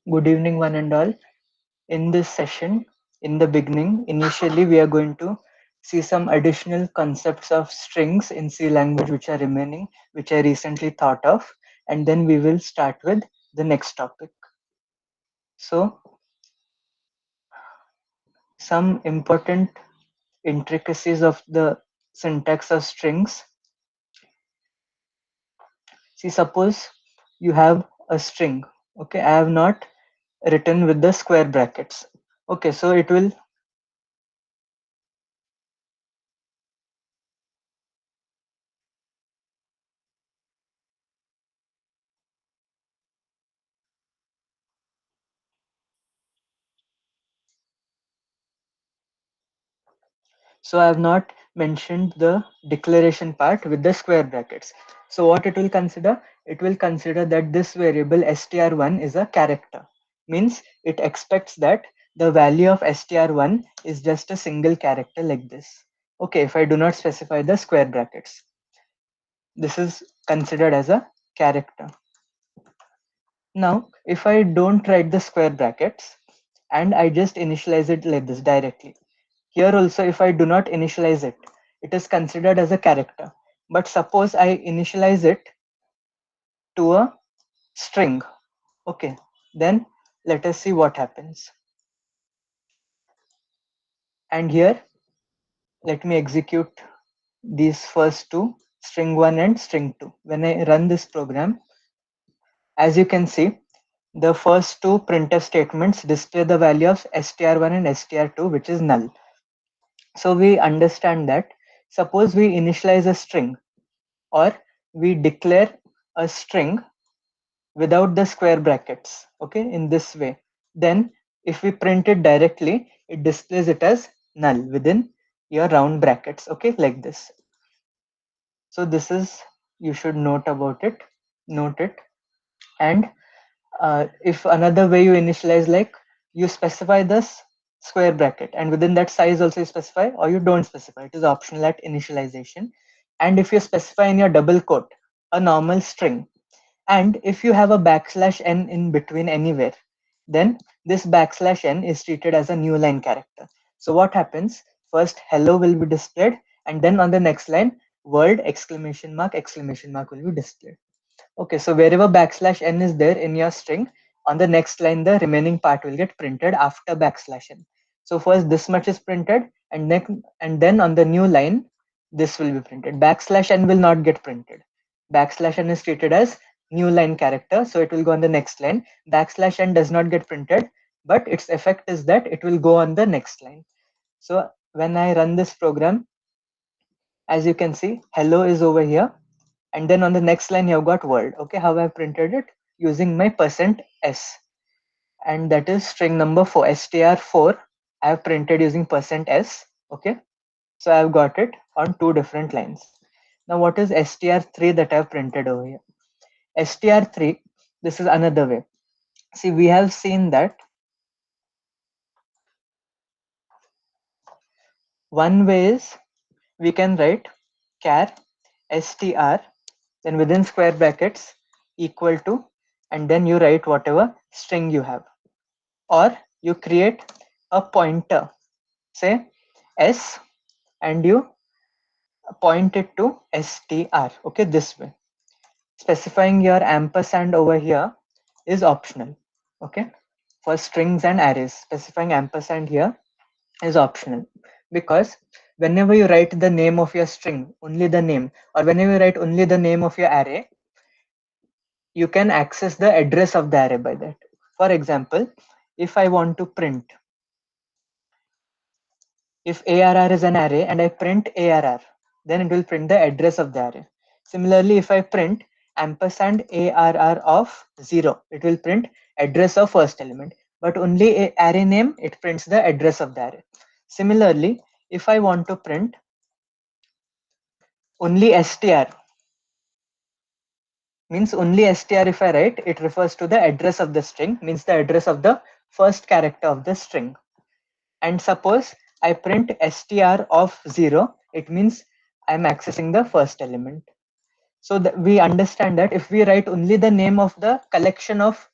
Good evening, one and all. In this session, in the beginning, initially we are going to see some additional concepts of strings in C language which are remaining, which I recently thought of, and then we will start with the next topic. So, some important intricacies of the syntax of strings. See, suppose you have a string. Okay, I have not written with the square brackets. Okay, so it will So I have not mentioned the declaration part with the square brackets. So what it will consider? It will consider that this variable str1 is a character. Means it expects that the value of str1 is just a single character like this. Okay, if I do not specify the square brackets, this is considered as a character. Now, if I don't write the square brackets and I just initialize it like this directly, here also, if I do not initialize it, it is considered as a character. But suppose I initialize it to a string. Okay, then let us see what happens. And here, let me execute these first two, string1 and string2. When I run this program, as you can see, the first two printf statements display the value of str1 and str2, which is null. So we understand that suppose we initialize a string or we declare a string without the square brackets, okay, in this way, then if we print it directly, it displays it as null within your round brackets, okay, like this. So this is, you should note about it, note it. And if another way you initialize, like you specify this square bracket and within that size also you specify, or you don't specify, it is optional at initialization. And if you specify in your double quote a normal string, and if you have a backslash n in between anywhere, then this backslash n is treated as a new line character. So what happens? First hello will be displayed, and then on the next line word exclamation mark will be displayed. Okay, so wherever backslash n is there in your string, on the next line the remaining part will get printed after backslash n. So first this much is printed, and then on the new line this will be printed. Backslash n will not get printed. Backslash n is treated as new line character, so it will go on the next line. Backslash n does not get printed, but its effect is that it will go on the next line. So when I run this program, as you can see, hello is over here, and then on the next line you've got word. Okay, how I've printed it? Using my %s, and that is string number 4, str4. I have printed using %s. Okay, so I've got it on two different lines. Now what is str3 that I've printed over here? Str3, this is another way. See, we have seen that one way is we can write char str, then within square brackets equal to, and then you write whatever string you have, or you create a pointer, say s, and you point it to str. Okay, this way. Specifying your ampersand over here is optional. Okay, for strings and arrays, specifying ampersand here is optional, because whenever you write the name of your string, only the name, or whenever you write only the name of your array, you can access the address of the array by that. For example, if I want to print, if ARR is an array and I print ARR, then it will print the address of the array. Similarly, if I print ampersand ARR of 0, it will print address of first element, but only a array name, it prints the address of the array. Similarly, if I want to print only str, means only str, if I write, it refers to the address of the string, means the address of the first character of the string. And suppose I print str of 0, it means I'm accessing the first element. So we understand that if we write only the name of the collection of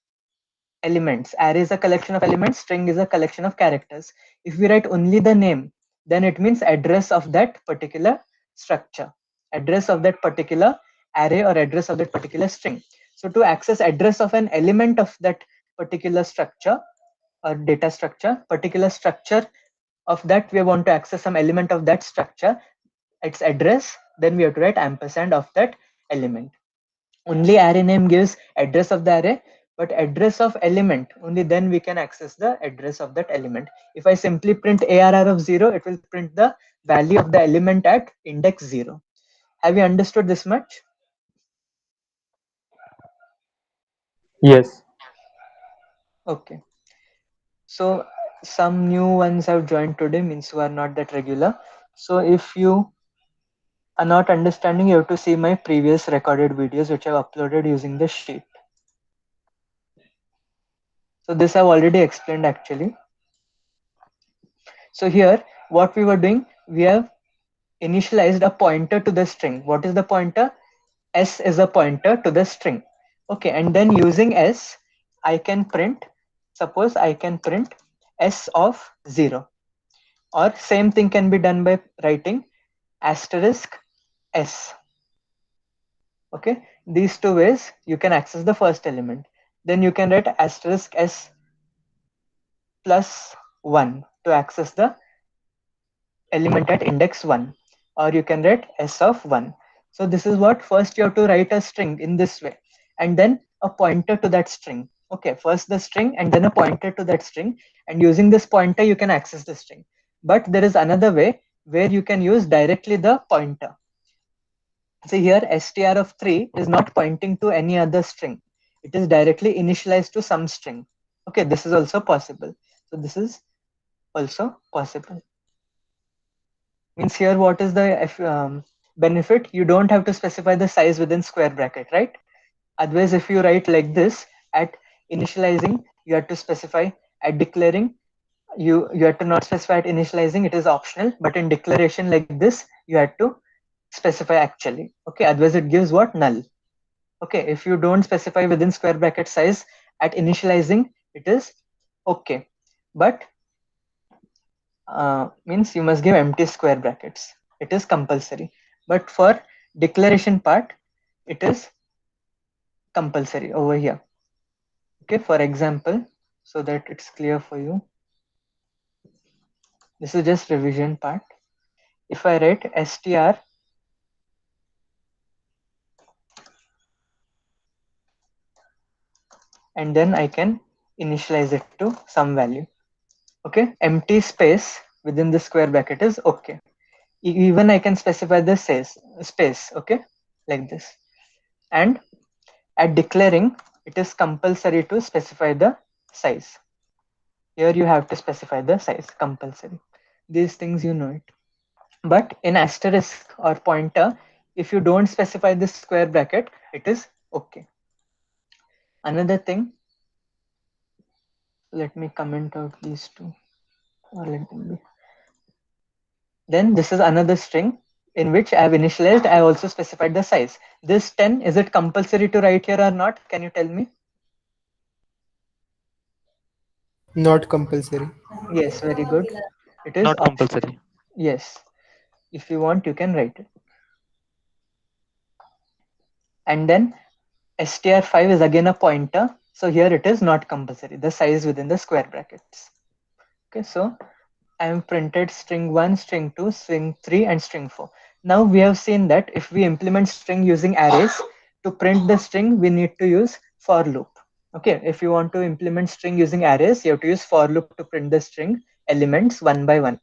elements. Array is a collection of elements, string is a collection of characters. If we write only the name, then it means address of that particular structure, address of that particular array, or address of that particular string. So to access address of an element of that particular structure or data structure, particular structure of that, we want to access some element of that structure, its address, then we have to write ampersand of that element. Only array name gives address of the array, but address of element, only then we can access the address of that element. If I simply print arr of 0, it will print the value of the element at index 0. Have you understood this much? Yes. Okay. So some new ones have joined today, means who are not that regular. So if you are not understanding, you have to see my previous recorded videos which I've uploaded using the sheet. So this I've already explained actually. So here what we were doing, we have initialized a pointer to the string. What is the pointer? S is a pointer to the string. Okay, and then using S, I can print, suppose I can print S of 0. Or same thing can be done by writing asterisk S. Okay, these two ways you can access the first element. Then you can write asterisk S plus 1 to access the element at index 1, or you can write s of 1. So this is what, first you have to write a string in this way, and then a pointer to that string. Okay, first the string and then a pointer to that string, and using this pointer you can access the string. But there is another way where you can use directly the pointer. See here, str of 3 is not pointing to any other string, it is directly initialized to some string. Okay, this is also possible. So this is also possible. Means here, what is the benefit? You don't have to specify the size within square bracket, right? Otherwise, if you write like this, at initializing you have to specify, at declaring you have to not specify, at initializing it is optional, but in declaration like this you have to specify actually. Okay, otherwise it gives what? Null. Okay, if you don't specify within square bracket size at initializing, it is okay, but means you must give empty square brackets. It is compulsory. But for declaration part, it is compulsory over here. Okay, for example, so that it's clear for you, this is just revision part. If I write str and then I can initialize it to some value. Okay, empty space within the square bracket is okay. Even I can specify the space, okay, like this. And at declaring, it is compulsory to specify the size. Here you have to specify the size, compulsory. These things you know it. But in asterisk or pointer, if you don't specify this square bracket, it is okay. Another thing, let me comment out these two, or let them be. Then this is another string in which I have initialized, I also specified the size. This 10, is it compulsory to write here or not? Can you tell me? Not compulsory. Yes, very good. It is Not optional. compulsory. Yes, if you want, you can write it. And then str5 is again a pointer. So here it is not compulsory, the size within the square brackets. Okay, so I have printed string 1, string 2, string 3, and string 4. Now we have seen that if we implement string using arrays, to print the string, we need to use for loop. Okay, if you want to implement string using arrays, you have to use for loop to print the string elements one by one.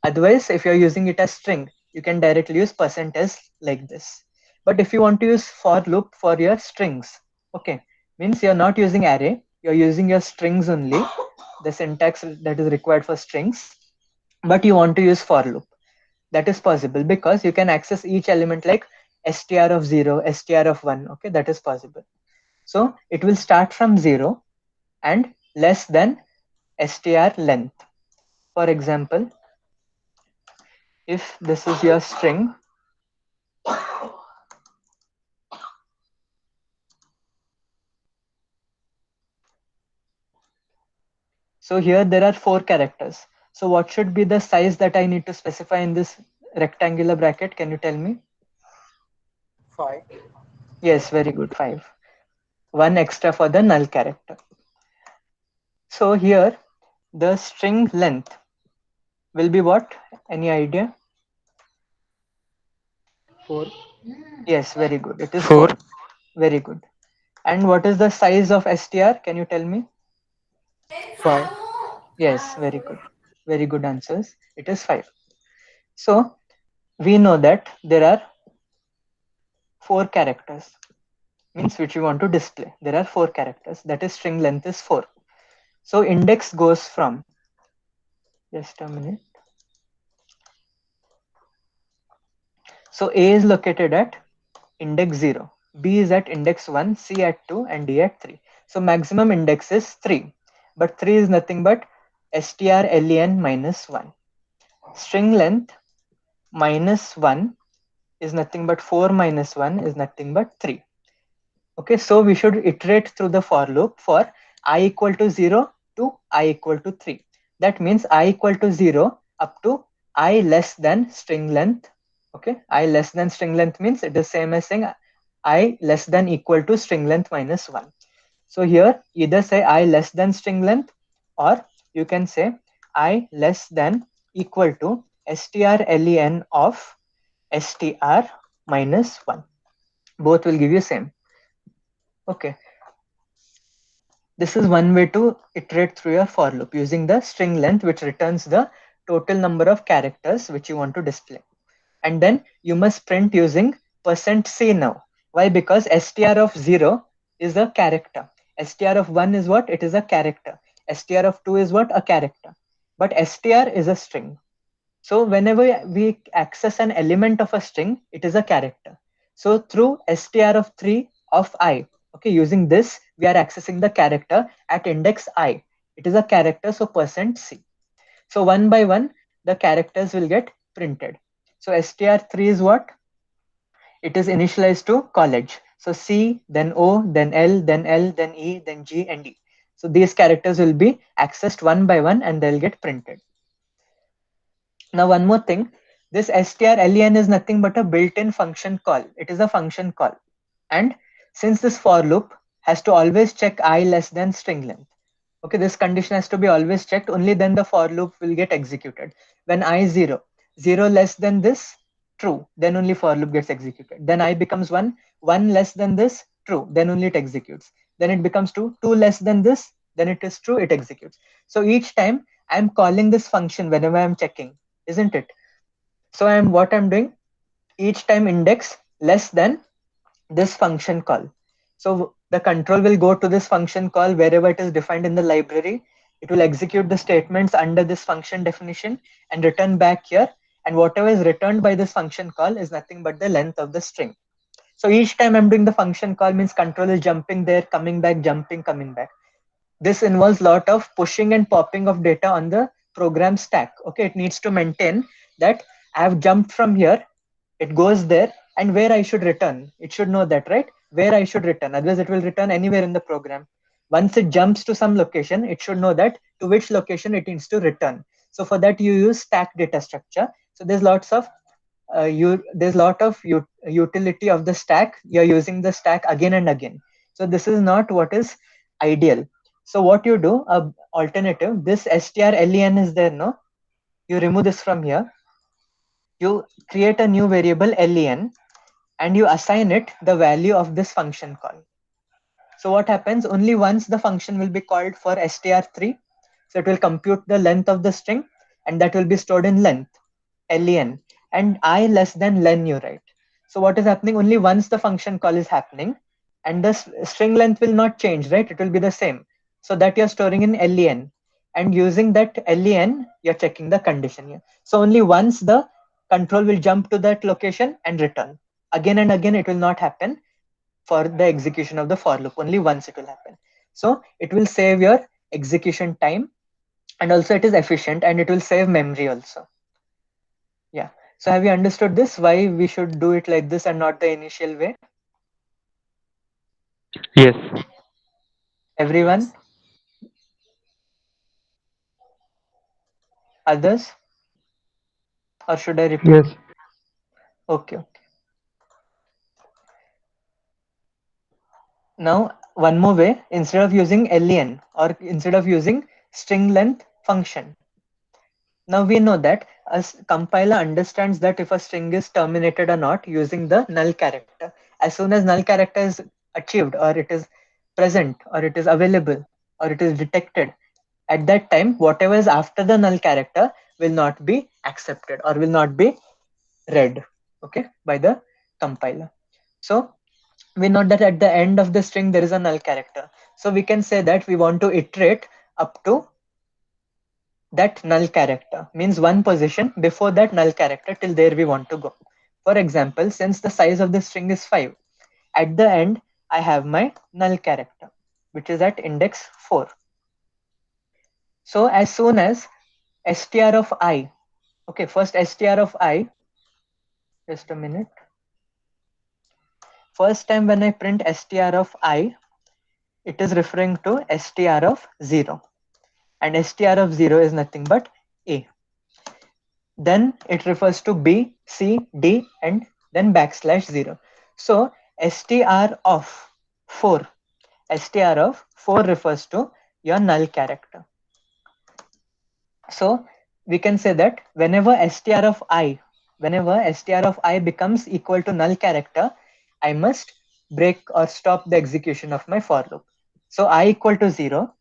Otherwise, if you're using it as string, you can directly use %s like this. But if you want to use for loop for your strings, okay, means you're not using array, you're using your strings only, the syntax that is required for strings, but you want to use for loop. That is possible because you can access each element like str of 0, str of 1. Okay, that is possible. So it will start from 0 and less than str length. For example, if this is your string, So here there are 4 characters. So what should be the size that I need to specify in this rectangular bracket? Can you tell me? 5. Yes, very good, 5. One extra for the null character. So here the string length will be what? Any idea? 4. Yes, very good. It is 4. 4. Very good. And what is the size of str? Can you tell me? 5. Yes, very good. Very good answers. It is 5. So we know that there are 4 characters, means which we want to display. There are 4 characters. That is string length is 4. So index goes from, just a minute. So A is located at index 0, B is at index 1, C at 2, and D at 3. So maximum index is 3, but 3 is nothing but strlen minus 1. String length minus 1 is nothing but 4 minus 1 is nothing but 3. Okay, so we should iterate through the for loop for I equal to 0 to I equal to 3. That means I equal to 0 up to I less than string length. Okay, I less than string length means it is same as saying I less than equal to string length minus 1. So here either say I less than string length, or you can say I less than equal to strlen of str minus 1. Both will give you same. Okay, this is one way to iterate through your for loop using the string length, which returns the total number of characters which you want to display. And then you must print using %c now. Why? Because str of 0 is a character. Str of 1 is what? It is a character. Str of 2 is what? A character. But str is a string. So whenever we access an element of a string, it is a character. So through str of 3 of I, okay, using this, we are accessing the character at index I. It is a character, so %c. So one by one, the characters will get printed. So str3 is what? It is initialized to college. So C, then O, then L, then E, then G, and D. So these characters will be accessed one by one and they'll get printed. Now one more thing, this strlen is nothing but a built-in function call. It is a function call. And since this for loop has to always check I less than string length. Okay, this condition has to be always checked, only then the for loop will get executed. When I 0, 0 less than this, true, then only for loop gets executed. Then I becomes 1, 1 less than this, true, then only it executes. Then it becomes 2, 2 less than this, then it is true, it executes. So each time I'm calling this function whenever I'm checking, isn't it? So what I'm doing, each time index less than this function call. So the control will go to this function call wherever it is defined in the library. It will execute the statements under this function definition and return back here. And whatever is returned by this function call is nothing but the length of the string. So each time I'm doing the function call means control is jumping there, coming back, jumping, coming back. This involves a lot of pushing and popping of data on the program stack. Okay, it needs to maintain that I have jumped from here, it goes there, and where I should return. It should know that, right? Where I should return. Otherwise, it will return anywhere in the program. Once it jumps to some location, it should know that to which location it needs to return. So for that, you use stack data structure. So there's lots of there's lot of utility of the stack. You're using the stack again and again. So this is not what is ideal. So what you do, alternative, this strlen is there, no? You remove this from here. You create a new variable len and you assign it the value of this function call. So what happens, only once the function will be called for str3. So it will compute the length of the string and that will be stored in length, len, and I less than len you write. So what is happening, only once the function call is happening and the string length will not change, right? It will be the same. So that you're storing in len, and using that len, you're checking the condition here. So only once the control will jump to that location and return. Again and again, it will not happen for the execution of the for loop. Only once it will happen. So it will save your execution time, and also it is efficient, and it will save memory also. Yeah. So have you understood this? Why we should do it like this and not the initial way? Yes. Everyone? Others, or should I repeat? Yes. Okay. Now, one more way, instead of using len or instead of using string length function. Now we know that a compiler understands that if a string is terminated or not using the null character. As soon as null character is achieved or it is present or it is available or it is detected, at that time, whatever is after the null character will not be accepted or will not be read, okay, by the compiler. So we know that at the end of the string there is a null character. So we can say that we want to iterate up to that null character, means one position before that null character, till there we want to go. For example, since the size of the string is 5, at the end I have my null character which is at index 4. So as soon as str of I, okay, first str of I, just a minute. First time when I print str of I, it is referring to str of 0, and str of 0 is nothing but A. Then it refers to B, C, D, and then backslash 0. So str of 4, str of 4 refers to your null character. So we can say that whenever str of I becomes equal to null character, I must break or stop the execution of my for loop. So I equal to 0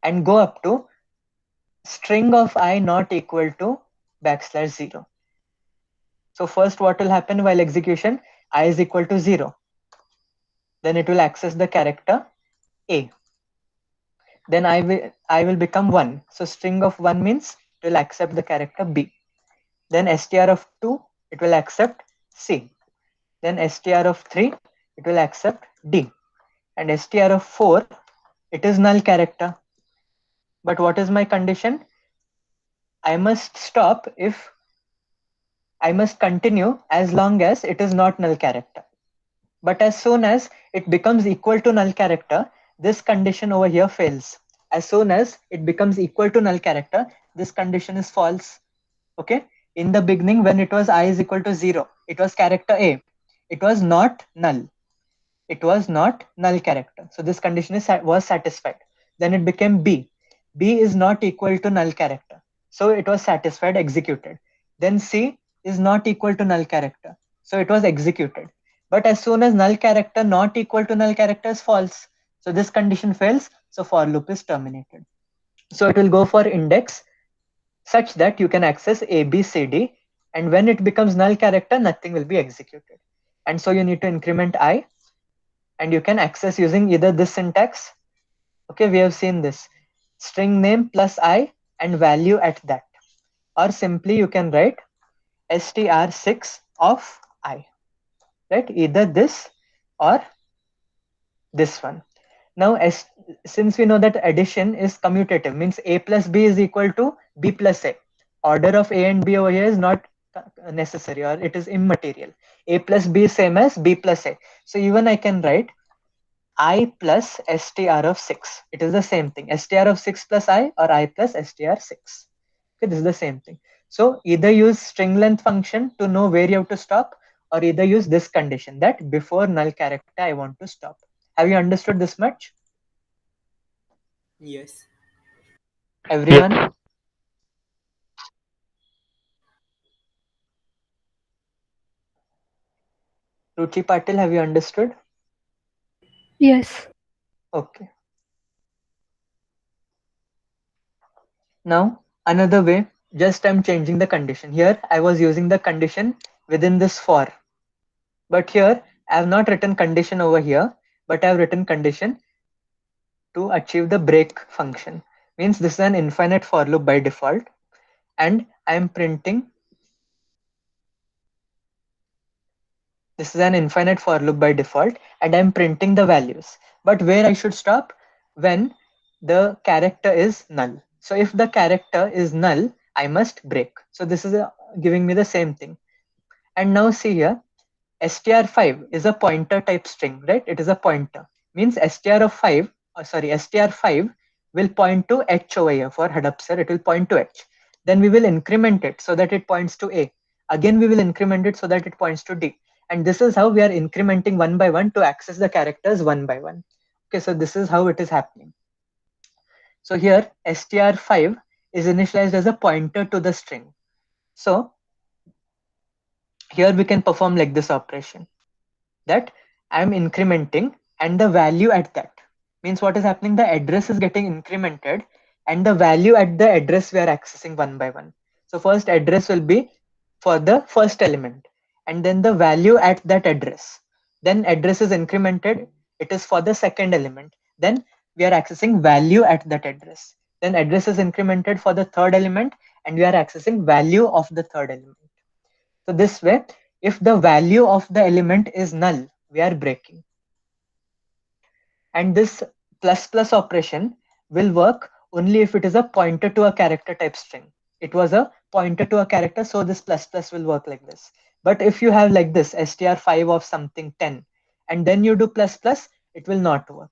and go up to string of I not equal to backslash 0. So first what will happen while execution? I is equal to 0. Then it will access the character A. Then I will become 1. So string of 1 means it will accept the character B. Then str of 2, it will accept C. Then str of 3, it will accept D. And str of 4, it is null character. But what is my condition? I must stop if I must continue as long as it is not null character. But as soon as it becomes equal to null character, this condition over here fails. As soon as it becomes equal to null character, this condition is false. Okay. In the beginning, when it was I is equal to 0, it was character A. It was not null. It was not null character. So this condition was satisfied. Then it became B. B is not equal to null character. So it was satisfied, executed. Then C is not equal to null character. So it was executed. But as soon as null character not equal to null character is false, so this condition fails. So for loop is terminated. So it will go for index such that you can access A, B, C, D. And when it becomes null character, nothing will be executed. And so you need to increment I, and you can access using either this syntax. Okay, we have seen this string name plus I and value at that, or simply you can write str6 of I, right? Either this or this one. Now, since we know that addition is commutative, means A plus B is equal to B plus A. Order of A and B over here is not necessary, or it is immaterial. A plus B is same as B plus A. So even I can write I plus str of 6. It is the same thing. Str of 6 plus I, or I plus str6. Okay, this is the same thing. So either use string length function to know where you have to stop, or either use this condition that before null character I want to stop. Have you understood this much, Yes. everyone? Yes. Ruchi Patil, have you understood? Yes. Okay. Now another way, just I'm changing the condition. Here I was using the condition within this for. But here I have not written condition over here, but I have written condition to achieve the break function. Means this is an infinite for loop by default, and I am printing this is an infinite for loop by default, and I'm printing the values. But where I should stop? When the character is null. So if the character is null, I must break. So this is giving me the same thing. And now see here, str5 is a pointer type string, right? It is a pointer. Means str of 5, str5 will point to h over here for Hadapser. It will point to h. Then we will increment it so that it points to A. Again, we will increment it so that it points to D. And this is how we are incrementing one by one to access the characters one by one. Okay, so this is how it is happening. So here str5 is initialized as a pointer to the string. So here we can perform like this operation, that I'm incrementing, and the value at that means what is happening, the address is getting incremented and the value at the address we are accessing one by one. So first address will be for the first element, and then the value at that address, then address is incremented, it is for the second element, then we are accessing value at that address, then address is incremented for the third element and we are accessing value of the third element. So this way, if the value of the element is null, we are breaking. And this plus plus operation will work only if it is a pointer to a character type string. It was a pointer to a character, so this plus plus will work like this. But if you have like this str5 of something 10, and then you do plus plus, it will not work.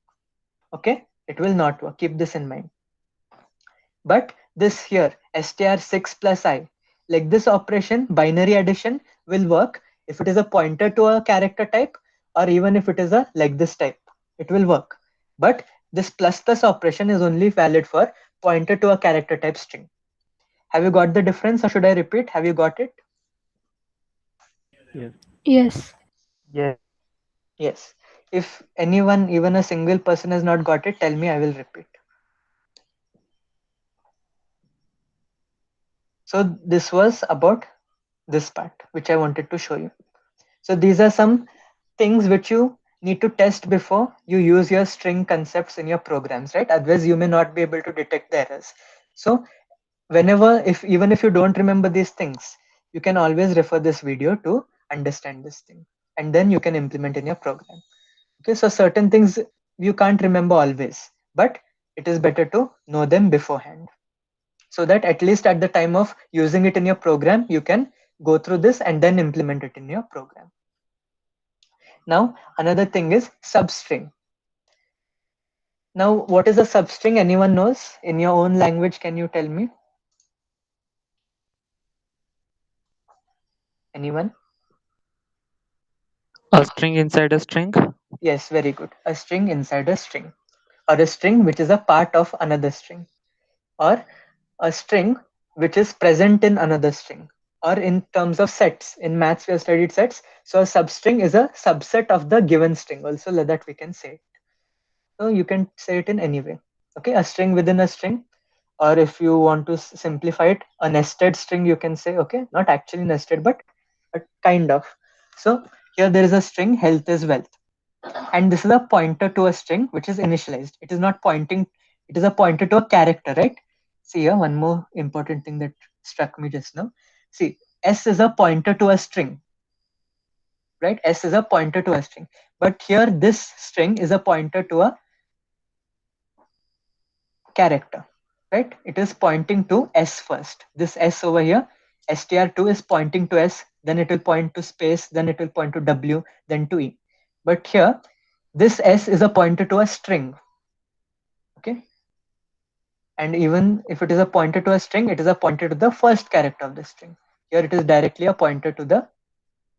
Okay, it will not work. Keep this in mind. But this here, str6 plus I, like this operation, binary addition, will work if it is a pointer to a character type, or even if it is a like this type, it will work. But this plus plus operation is only valid for pointer to a character type string. Have you got the difference, or should I repeat? Have you got it? Yes. Yes. Yes. If anyone, even a single person, has not got it, tell me, I will repeat. So this was about this part, which I wanted to show you. So these are some things which you need to test before you use your string concepts in your programs, right? Otherwise, you may not be able to detect the errors. So whenever, if even if you don't remember these things, you can always refer this video to understand this thing, and then you can implement in your program. Okay, so certain things you can't remember always, but it is better to know them beforehand, so that at least at the time of using it in your program, you can go through this and then implement it in your program. Now, another thing is substring. Now, what is a substring? Anyone knows? In your own language, can you tell me? Anyone? A string inside a string? Yes, very good. A string inside a string, or a string which is a part of another string, or a string which is present in another string, or in terms of sets. In maths, we have studied sets. So a substring is a subset of the given string. Also, like that we can say it. So you can say it in any way. Okay, a string within a string, or if you want to simplify it, a nested string, you can say. Okay, not actually nested, but kind of. So here there is a string, health is wealth, and this is a pointer to a string which is initialized. It is not pointing, it is a pointer to a character, right? See here, one more important thing that struck me just now. See, s is a pointer to a string, right? S is a pointer to a string, but here this string is a pointer to a character, right? It is pointing to s first. This s over here, str2 is pointing to s, then it will point to space, then it will point to w, then to e. But here, this s is a pointer to a string, okay? And even if it is a pointer to a string, it is a pointer to the first character of the string. Here it is directly a pointer to the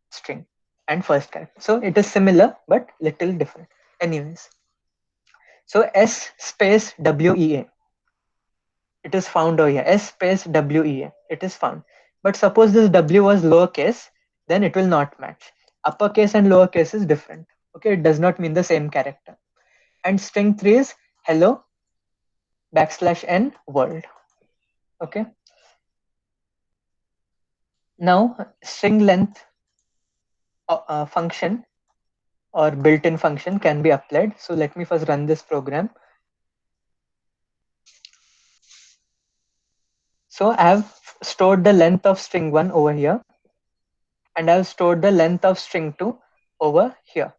string and first character. So it is similar, but little different. Anyways, so s space wea, it is found over here. S space wea, it is found. But suppose this w was lowercase, then it will not match. Uppercase and lowercase is different. Okay, it does not mean the same character. And string 3 is hello backslash n world. Okay. Now string length function or built-in function can be applied. So let me first run this program. So I have stored the length of string 1 over here, and I have stored the length of string 2 over here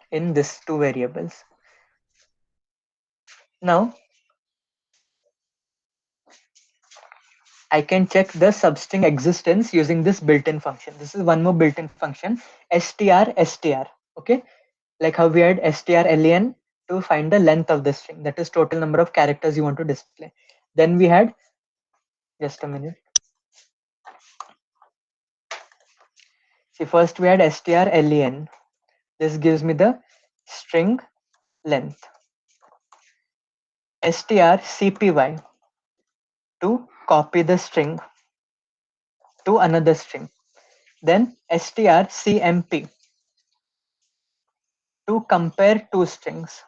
in these two variables. Now I can check the substring existence using this built-in function. This is one more built-in function, str. Okay, like how we had strlen to find the length of the string, that is total number of characters you want to display. Then we had Just a minute. See, first we had strlen. This gives me the string length. strcpy to copy the string to another string. Then strcmp to compare two strings.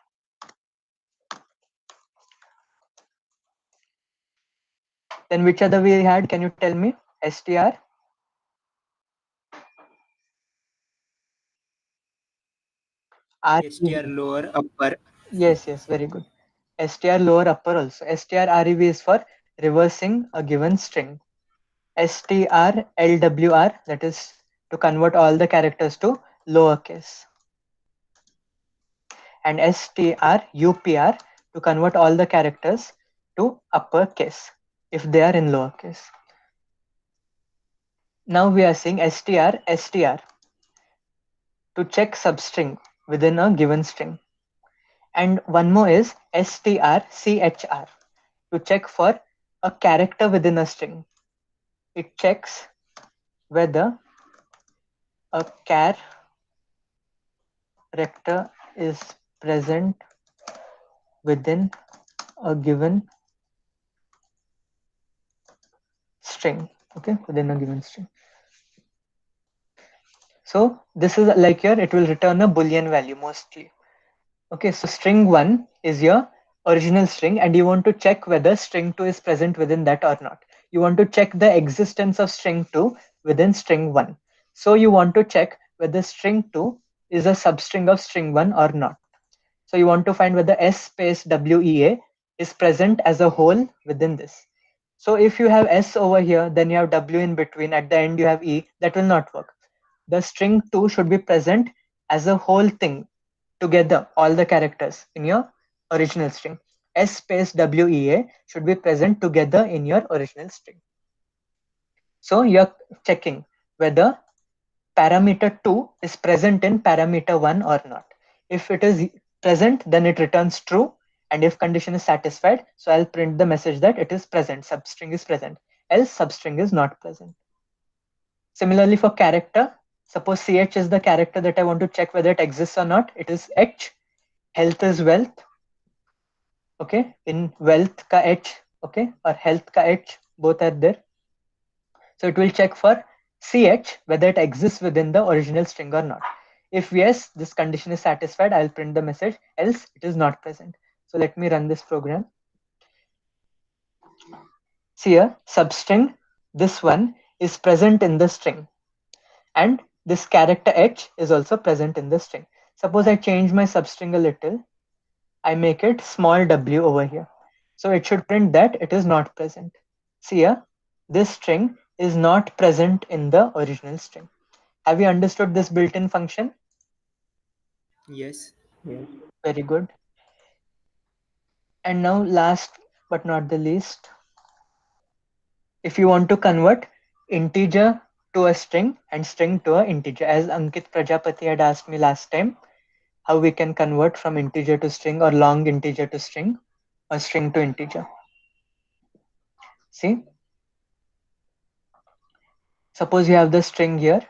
Then which other we had? Can you tell me? str str rev. lower upper. Yes, very good. str lower upper also. strrev is for reversing a given string. strlwr, that is to convert all the characters to lowercase. And strupr to convert all the characters to uppercase if they are in lowercase. Now we are seeing str to check substring within a given string. And one more is strchr to check for a character within a string. It checks whether a character is present within a given string. Okay, within a given string. So this is like here, it will return a boolean value mostly. Okay, so string 1 is your original string and you want to check whether string 2 is present within that or not. You want to check the existence of string 2 within string 1. So you want to check whether string 2 is a substring of string 1 or not. So you want to find whether s space wea is present as a whole within this. So if you have s over here, then you have w in between, at the end you have e, that will not work. The string 2 should be present as a whole thing together, all the characters in your original string. S space wea should be present together in your original string. So you're checking whether parameter 2 is present in parameter 1 or not. If it is present, then it returns true. And if condition is satisfied, so I'll print the message that it is present, substring is present, else substring is not present. Similarly for character, suppose ch is the character that I want to check whether it exists or not. It is h, health is wealth. Okay, in wealth ka h, okay, or health ka h, both are there. So it will check for ch whether it exists within the original string or not. If yes, this condition is satisfied, I'll print the message, else it is not present. So let me run this program. See here, substring, this one is present in the string. And this character h is also present in the string. Suppose I change my substring a little. I make it small w over here. So it should print that it is not present. See here, this string is not present in the original string. Have you understood this built-in function? Yes. Very good. And now last but not the least, if you want to convert integer to a string and string to a integer, as Ankit Prajapati had asked me last time, how we can convert from integer to string or long integer to string or string to integer. See, suppose you have the string here.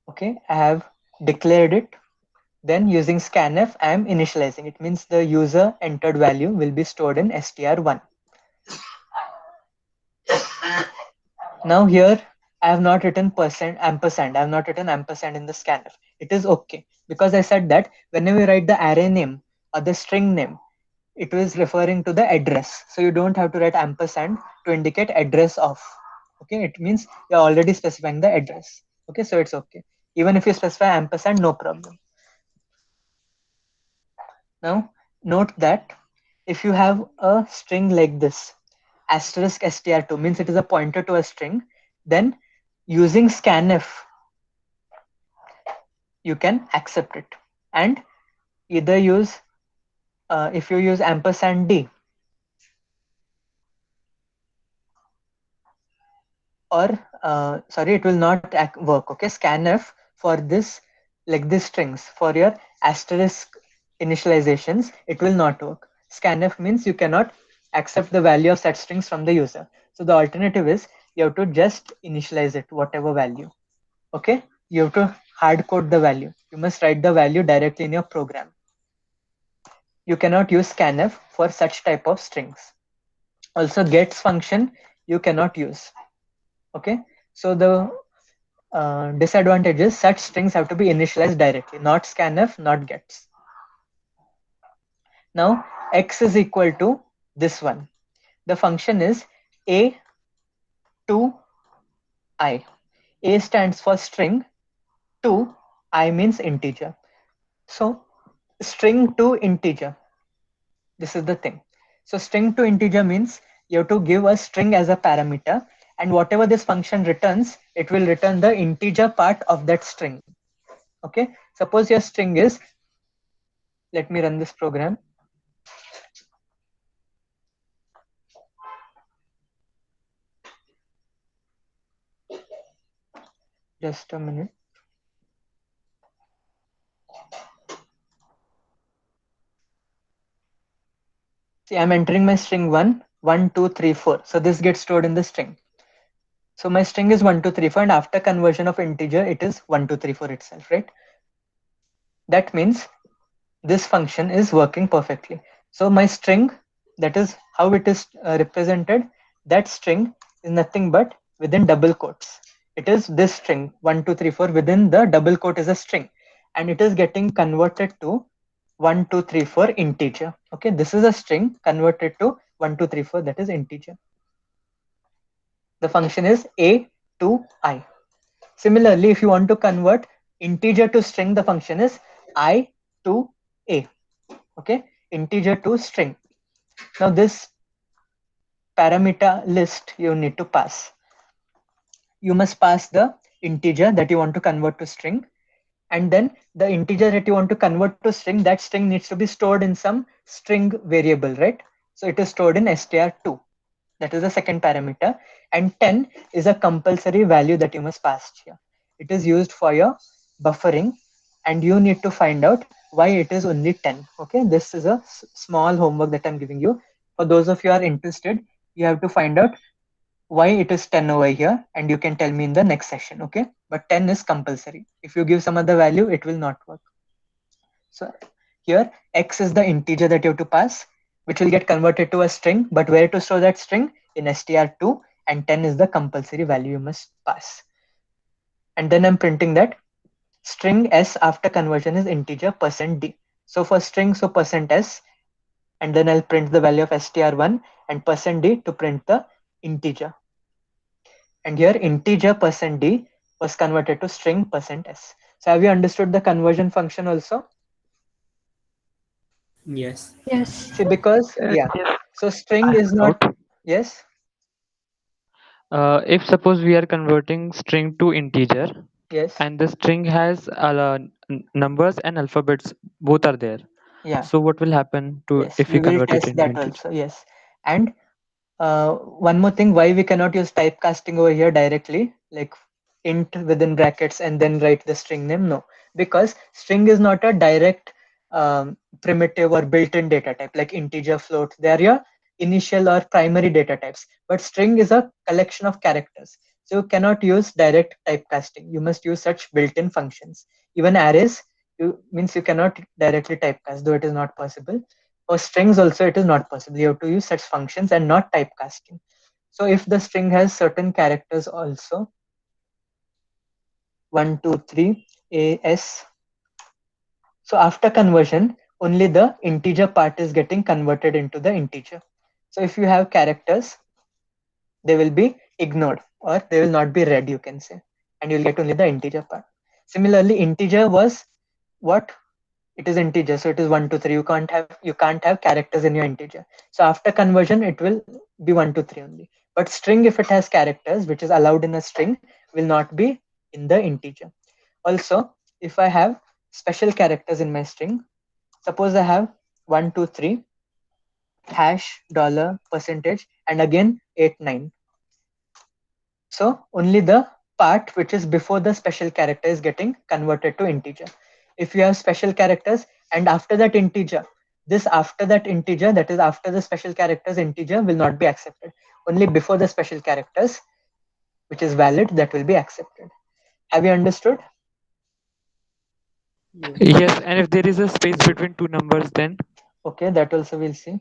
Okay, I have declared it. Then using scanf, I am initializing. It means the user entered value will be stored in str1. Now here I have not written percent ampersand. I have not written ampersand in the scanf. It is okay because I said that whenever you write the array name or the string name, it was referring to the address. So you don't have to write ampersand to indicate address of. Okay, it means you're already specifying the address. Okay, so it's okay. Even if you specify ampersand, no problem. Now note that if you have a string like this, asterisk str2 means it is a pointer to a string, then using scanf you can accept it and either use if you use ampersand d or sorry, it will not work. Okay, scanf for this, like this strings for your asterisk initializations, it will not work. Scanf means you cannot accept the value of set strings from the user. So the alternative is you have to just initialize it, whatever value. Okay, you have to hard code the value. You must write the value directly in your program. You cannot use scanf for such type of strings. Also, gets function you cannot use. Okay, so the disadvantage is such strings have to be initialized directly, not scanf, not gets. Now x is equal to this one. The function is a to I. A stands for string, to I means integer. So string to integer. This is the thing. So string to integer means you have to give a string as a parameter, and whatever this function returns, it will return the integer part of that string. Okay. Suppose your string is, let me run this program. Just a minute. See, I'm entering my string 1, 1, 2, 3, 4. So this gets stored in the string. So my string is 1, 2, 3, 4, and after conversion of integer, it is 1, 2, 3, 4 itself, right? That means this function is working perfectly. So my string, that is how it is represented, that string is nothing but within double quotes. It is this string 1, 2, 3, 4 within the double quote is a string, and it is getting converted to 1, 2, 3, 4 integer. Okay, this is a string converted to 1, 2, 3, 4, that is integer. The function is a to I. Similarly, if you want to convert integer to string, the function is I to a. Okay, integer to string. Now this parameter list you need to pass. You must pass the integer that you want to convert to string, and then the integer that you want to convert to string, that string needs to be stored in some string variable, right? So it is stored in str2. That is the second parameter, and 10 is a compulsory value that you must pass here. It is used for your buffering, and you need to find out why it is only 10. Okay, this is a small homework that I'm giving you. For those of you who are interested, you have to find out why it is 10 over here, and you can tell me in the next session. Okay, but 10 is compulsory. If you give some other value, it will not work. So here x is the integer that you have to pass, which will get converted to a string, but where to store that string? In str2, and 10 is the compulsory value you must pass. And then I'm printing that string s after conversion is integer %d. So for string, so %s, and then I'll print the value of str1 and %d to print the integer. And here integer %d was converted to string %s. So have you understood the conversion function also? Yes. Yes. See, because yeah, Yes, so I string have is a not, doubt. yes, If suppose we are converting string to integer, yes, and the string has numbers and alphabets, both are there. yeah, So what will happen to yes, if we we will convert it test into that integer? also, yes. And one more thing, why we cannot use typecasting over here directly, like int within brackets and then write the string name? No, because string is not a direct primitive or built-in data type like integer, float. They are your initial or primary data types. But string is a collection of characters. So you cannot use direct typecasting. You must use such built-in functions. Even arrays, you means you cannot directly typecast, though it is not possible. For strings also, it is not possible. You have to use such functions and not typecasting. So if the string has certain characters also, 1, 2, 3, A, S. So after conversion, only the integer part is getting converted into the integer. So if you have characters, they will be ignored or they will not be read, you can say, and you'll get only the integer part. Similarly, integer was what? It is integer, so it is 1 to 3. You can't have characters in your integer. So after conversion it will be 1 to 3 only. But string, if it has characters, which is allowed in a string, will not be in the integer. Also, if I have special characters in my string, suppose I have 1, 2, 3 hash dollar percentage and again 8, 9. So only the part which is before the special character is getting converted to integer. If you have special characters and after that integer, this after that integer, that is after the special characters integer, will not be accepted. Only before the special characters, which is valid, that will be accepted. Have you understood? Yes. Yes, and if there is a space between two numbers, then Okay, that also we'll see.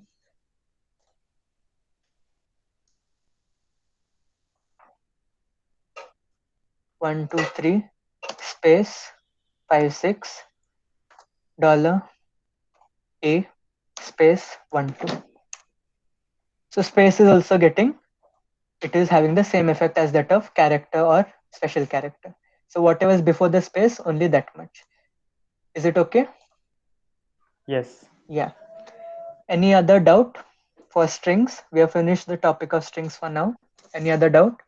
One, two, three, space, 5, 6, $A, space, 1, 2. So space is also getting, it is having the same effect as that of character or special character. So whatever is before the space, only that much. Is it okay? Yes. Yeah. Any other doubt for strings? We have finished the topic of strings for now. Any other doubt?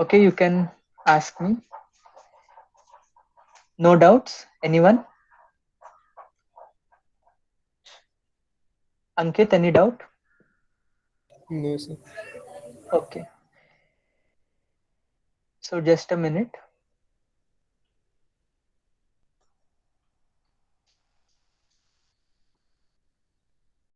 Okay, you can ask me. No doubts? Anyone? Ankit, any doubt? No, sir. Okay. So just a minute.